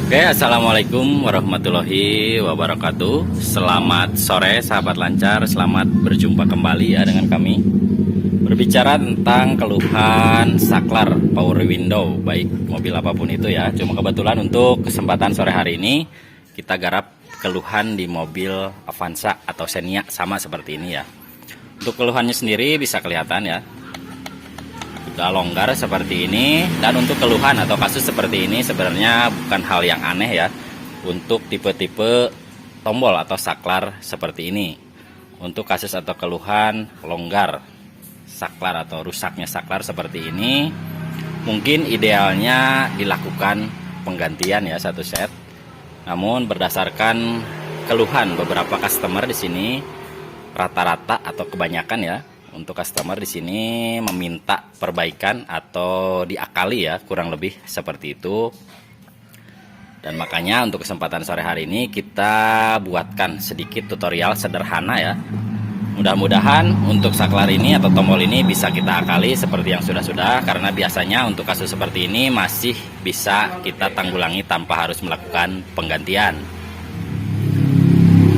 Oke, assalamualaikum warahmatullahi wabarakatuh. Selamat sore sahabat lancar, selamat berjumpa kembali ya dengan kami. Berbicara tentang keluhan saklar power window, baik mobil apapun itu ya. Cuma kebetulan untuk kesempatan sore hari ini kita garap keluhan di mobil Avanza atau Xenia, sama seperti ini ya. Untuk keluhannya sendiri bisa kelihatan ya, sudah longgar seperti ini. Dan untuk keluhan atau kasus seperti ini sebenarnya bukan hal yang aneh ya untuk tipe-tipe tombol atau saklar seperti ini. Untuk kasus atau keluhan longgar saklar atau rusaknya saklar seperti ini, mungkin idealnya dilakukan penggantian ya satu set. Namun berdasarkan keluhan beberapa customer di sini, rata-rata atau kebanyakan ya, untuk customer di sini meminta perbaikan atau diakali ya, kurang lebih seperti itu. Dan makanya untuk kesempatan sore hari ini kita buatkan sedikit tutorial sederhana ya. Mudah-mudahan untuk saklar ini atau tombol ini bisa kita akali seperti yang sudah-sudah, karena biasanya untuk kasus seperti ini masih bisa kita tanggulangi tanpa harus melakukan penggantian.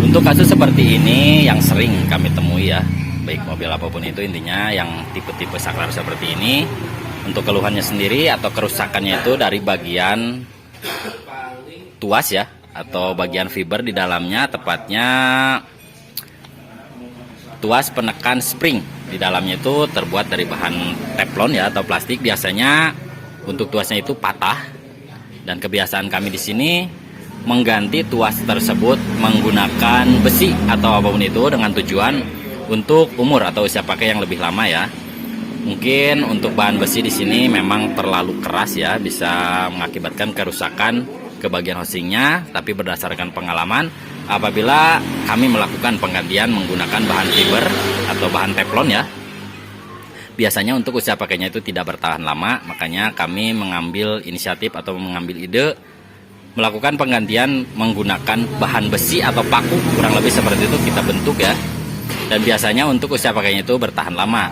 Untuk kasus seperti ini yang sering kami temui ya, baik mobil apapun itu, intinya yang tipe-tipe saklar seperti ini, untuk keluhannya sendiri atau kerusakannya itu dari bagian tuas ya, atau bagian fiber di dalamnya, tepatnya tuas penekan spring di dalamnya itu terbuat dari bahan teflon ya atau plastik. Biasanya untuk tuasnya itu patah, dan kebiasaan kami di sini mengganti tuas tersebut menggunakan besi atau apapun itu dengan tujuan untuk umur atau usia pakai yang lebih lama ya. Mungkin untuk bahan besi di sini memang terlalu keras ya, bisa mengakibatkan kerusakan ke bagian housingnya. Tapi berdasarkan pengalaman, apabila kami melakukan penggantian menggunakan bahan fiber atau bahan teflon ya, biasanya untuk usia pakainya itu tidak bertahan lama. Makanya kami mengambil inisiatif atau mengambil ide melakukan penggantian menggunakan bahan besi atau paku, kurang lebih seperti itu kita bentuk ya. Dan biasanya untuk usia pakainya itu bertahan lama.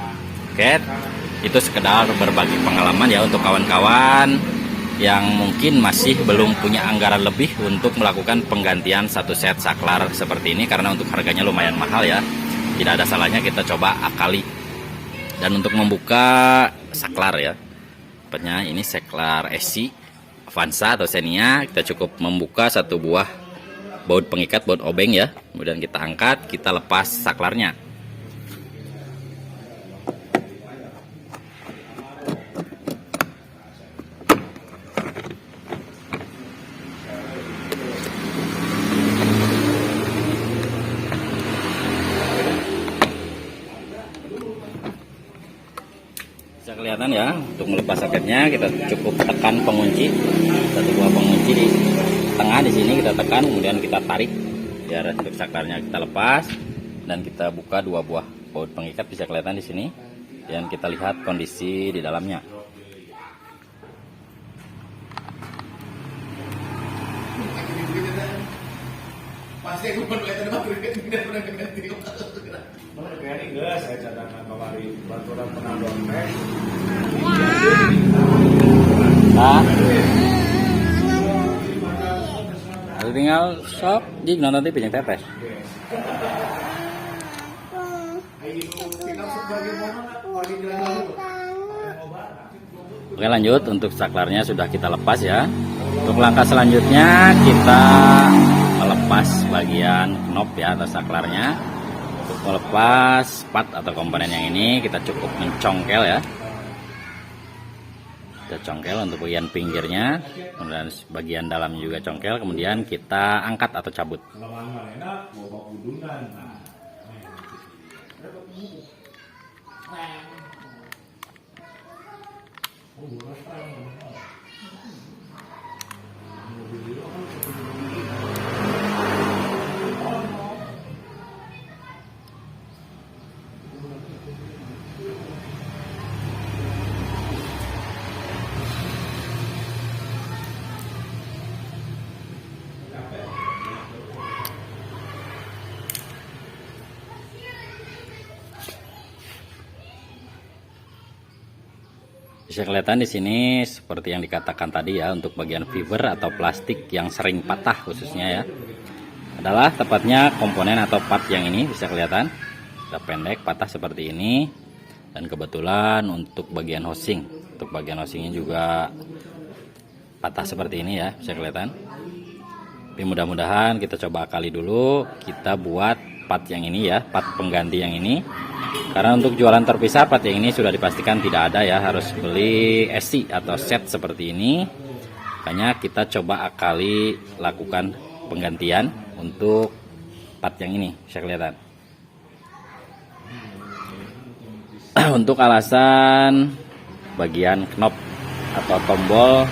Oke, itu sekedar berbagi pengalaman ya untuk kawan-kawan yang mungkin masih belum punya anggaran lebih untuk melakukan penggantian satu set saklar seperti ini, karena untuk harganya lumayan mahal ya. Tidak ada salahnya kita coba akali. Dan untuk membuka saklar ya, tepatnya ini saklar SC Avanza atau Xenia, kita cukup membuka satu buah baut pengikat, baut obeng ya. Kemudian kita angkat, kita lepas saklarnya. Bisa kelihatan ya, untuk melepas soketnya kita cukup tekan pengunci, satu buah pengunci di tengah di sini kita tekan, kemudian kita tarik biar untuk saklarnya kita lepas, dan kita buka dua buah baut pengikat, bisa kelihatan di sini, dan kita lihat kondisi di dalamnya. Saya cadangan kemarin baturan pernah dompet. Nah, tinggal shop di nonton TV yang tetes. Oke, lanjut, untuk saklarnya sudah kita lepas ya. Untuk langkah selanjutnya kita melepas bagian knob ya atau saklarnya. Untuk melepas part atau komponen yang ini kita cukup mencongkel ya. Kita congkel untuk bagian pinggirnya, kemudian bagian dalam juga congkel, kemudian kita angkat atau cabut. Bisa kelihatan di sini seperti yang dikatakan tadi ya, untuk bagian fiber atau plastik yang sering patah khususnya ya, adalah tepatnya komponen atau part yang ini. Bisa kelihatan udah pendek patah seperti ini, dan kebetulan untuk bagian housing, untuk bagian housingnya juga patah seperti ini ya, bisa kelihatan. Tapi mudah-mudahan kita coba akali dulu, kita buat part yang ini ya, part pengganti yang ini. Karena untuk jualan terpisah part yang ini sudah dipastikan tidak ada ya, harus beli SC atau set seperti ini. Makanya kita coba akali lakukan penggantian untuk part yang ini, bisa kelihatan. Untuk alasan bagian knob atau tombol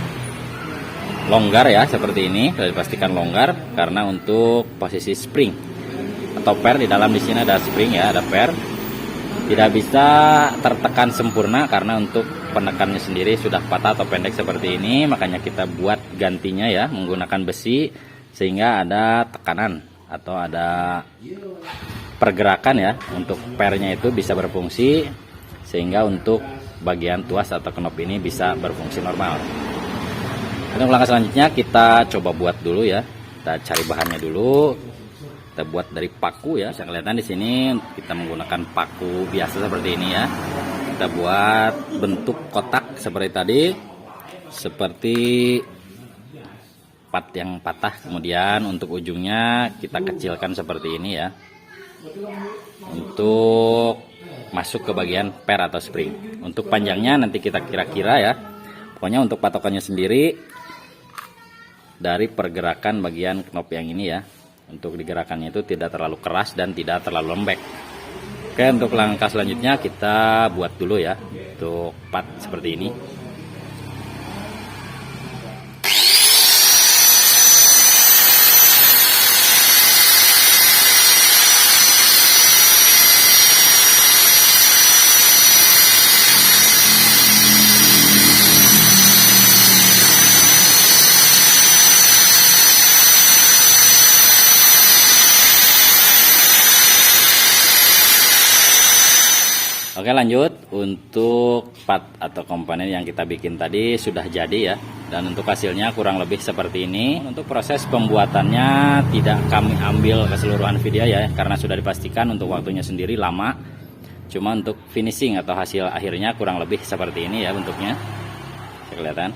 longgar ya, seperti ini sudah dipastikan longgar karena untuk posisi spring atau per di dalam di sini ada spring ya, ada per. Tidak bisa tertekan sempurna karena untuk penekannya sendiri sudah patah atau pendek seperti ini. Makanya kita buat gantinya ya menggunakan besi, sehingga ada tekanan atau ada pergerakan ya, untuk pernya itu bisa berfungsi, sehingga untuk bagian tuas atau knob ini bisa berfungsi normal. Untuk langkah selanjutnya kita coba buat dulu ya. Kita cari bahannya dulu. Kita buat dari paku ya. Bisa kelihatan di sini kita menggunakan paku biasa seperti ini ya. Kita buat bentuk kotak seperti tadi, seperti part yang patah. Kemudian untuk ujungnya kita kecilkan seperti ini ya, untuk masuk ke bagian per atau spring. Untuk panjangnya nanti kita kira-kira ya. Pokoknya untuk patokannya sendiri dari pergerakan bagian knob yang ini ya. Untuk digerakannya itu tidak terlalu keras dan tidak terlalu lembek. Oke, untuk langkah selanjutnya kita buat dulu ya, untuk part seperti ini. Oke, lanjut. Untuk part atau komponen yang kita bikin tadi sudah jadi ya, dan untuk hasilnya kurang lebih seperti ini. Untuk proses pembuatannya tidak kami ambil keseluruhan video ya, karena sudah dipastikan untuk waktunya sendiri lama. Cuma untuk finishing atau hasil akhirnya kurang lebih seperti ini ya bentuknya. Bisa kelihatan.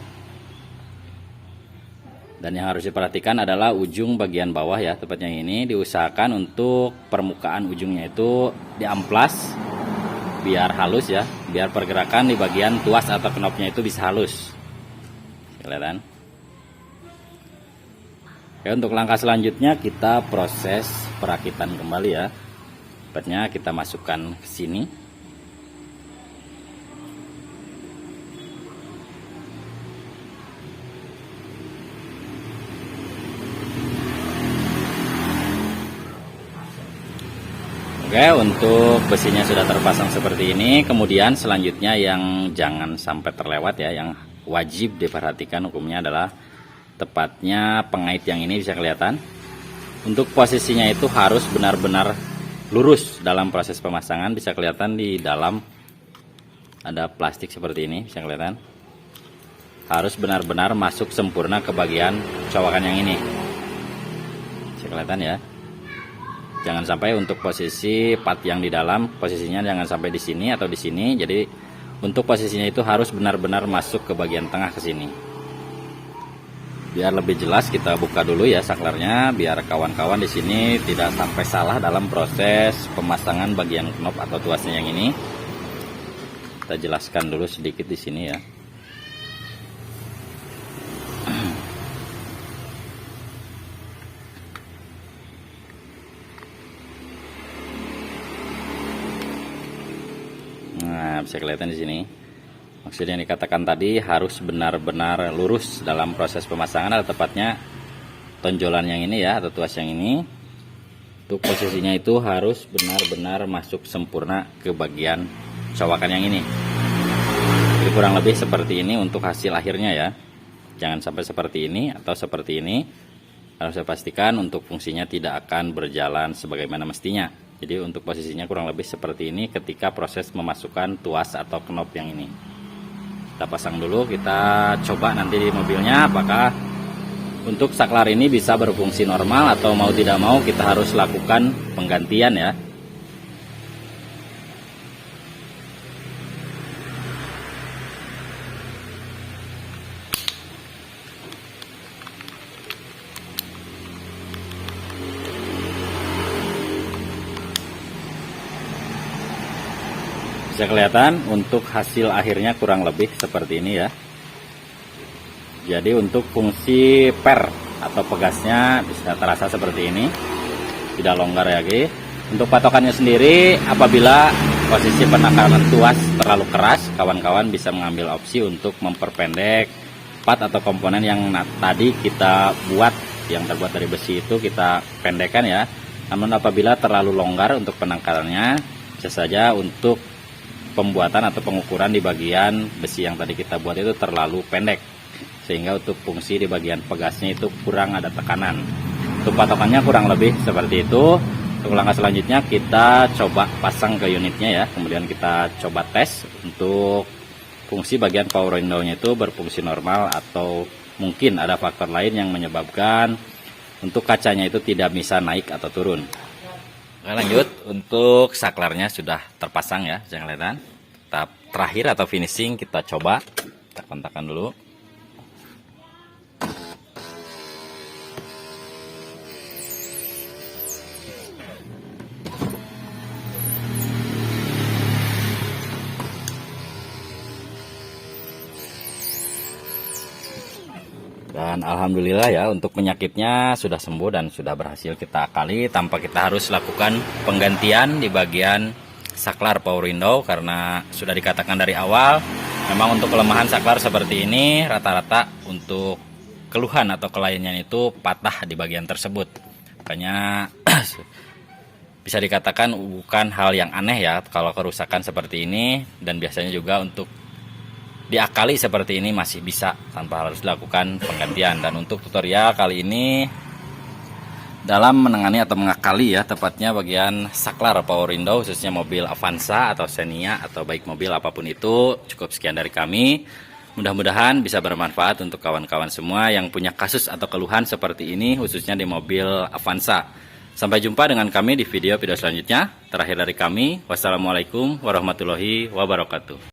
Dan yang harus diperhatikan adalah ujung bagian bawah ya, tepatnya ini diusahakan untuk permukaan ujungnya itu diamplas biar halus ya, biar pergerakan di bagian tuas atau knobnya itu bisa halus. Kelihatan. Oke, untuk langkah selanjutnya kita proses perakitan kembali ya. Tepatnya kita masukkan ke sini. Oke, untuk besinya sudah terpasang seperti ini. Kemudian selanjutnya yang jangan sampai terlewat ya, yang wajib diperhatikan hukumnya adalah tepatnya pengait yang ini. Bisa kelihatan. Untuk posisinya itu harus benar-benar lurus dalam proses pemasangan. Bisa kelihatan di dalam ada plastik seperti ini. Bisa kelihatan. Harus benar-benar masuk sempurna ke bagian cowakan yang ini. Bisa kelihatan ya. Jangan sampai untuk posisi part yang di dalam, posisinya jangan sampai di sini atau di sini. Jadi untuk posisinya itu harus benar-benar masuk ke bagian tengah ke sini. Biar lebih jelas kita buka dulu ya saklarnya, biar kawan-kawan di sini tidak sampai salah dalam proses pemasangan bagian knob atau tuasnya yang ini. Kita jelaskan dulu sedikit di sini ya. Nah, bisa kelihatan di sini. Maksudnya yang dikatakan tadi harus benar-benar lurus dalam proses pemasangan, atau tepatnya tonjolan yang ini ya, atau tuas yang ini. Untuk posisinya itu harus benar-benar masuk sempurna ke bagian cowakan yang ini. Jadi kurang lebih seperti ini untuk hasil akhirnya ya. Jangan sampai seperti ini atau seperti ini. Harus saya pastikan untuk fungsinya tidak akan berjalan sebagaimana mestinya. Jadi untuk posisinya kurang lebih seperti ini ketika proses memasukkan tuas atau knob yang ini. Kita pasang dulu, kita coba nanti di mobilnya apakah untuk saklar ini bisa berfungsi normal atau mau tidak mau kita harus lakukan penggantian ya. Bisa kelihatan untuk hasil akhirnya kurang lebih seperti ini ya. Jadi untuk fungsi per atau pegasnya bisa terasa seperti ini, tidak longgar lagi. Untuk patokannya sendiri, apabila posisi penakaran tuas terlalu keras, kawan-kawan bisa mengambil opsi untuk memperpendek part atau komponen yang tadi kita buat yang terbuat dari besi itu kita pendekkan ya. Namun apabila terlalu longgar untuk penangkarannya, bisa saja untuk pembuatan atau pengukuran di bagian besi yang tadi kita buat itu terlalu pendek, sehingga untuk fungsi di bagian pegasnya itu kurang ada tekanan. Untuk patokannya kurang lebih seperti itu. Untuk langkah selanjutnya kita coba pasang ke unitnya ya, kemudian kita coba tes untuk fungsi bagian power window-nya itu berfungsi normal atau mungkin ada faktor lain yang menyebabkan untuk kacanya itu tidak bisa naik atau turun. Oke, lanjut, untuk saklarnya sudah terpasang ya, jangan kelihatan. Tahap terakhir atau finishing kita coba, kita kontakkan dulu. Dan alhamdulillah ya, untuk penyakitnya sudah sembuh dan sudah berhasil kita akali tanpa kita harus lakukan penggantian di bagian saklar power window, karena sudah dikatakan dari awal memang untuk kelemahan saklar seperti ini rata-rata untuk keluhan atau kelainan itu patah di bagian tersebut. Makanya bisa dikatakan bukan hal yang aneh ya kalau kerusakan seperti ini, dan biasanya juga untuk diakali seperti ini masih bisa tanpa harus dilakukan penggantian. Dan untuk tutorial kali ini dalam menangani atau mengakali ya tepatnya bagian saklar power window khususnya mobil Avanza atau Xenia atau baik mobil apapun itu, cukup sekian dari kami. Mudah-mudahan bisa bermanfaat untuk kawan-kawan semua yang punya kasus atau keluhan seperti ini khususnya di mobil Avanza. Sampai jumpa dengan kami di video selanjutnya. Terakhir dari kami, wassalamualaikum warahmatullahi wabarakatuh.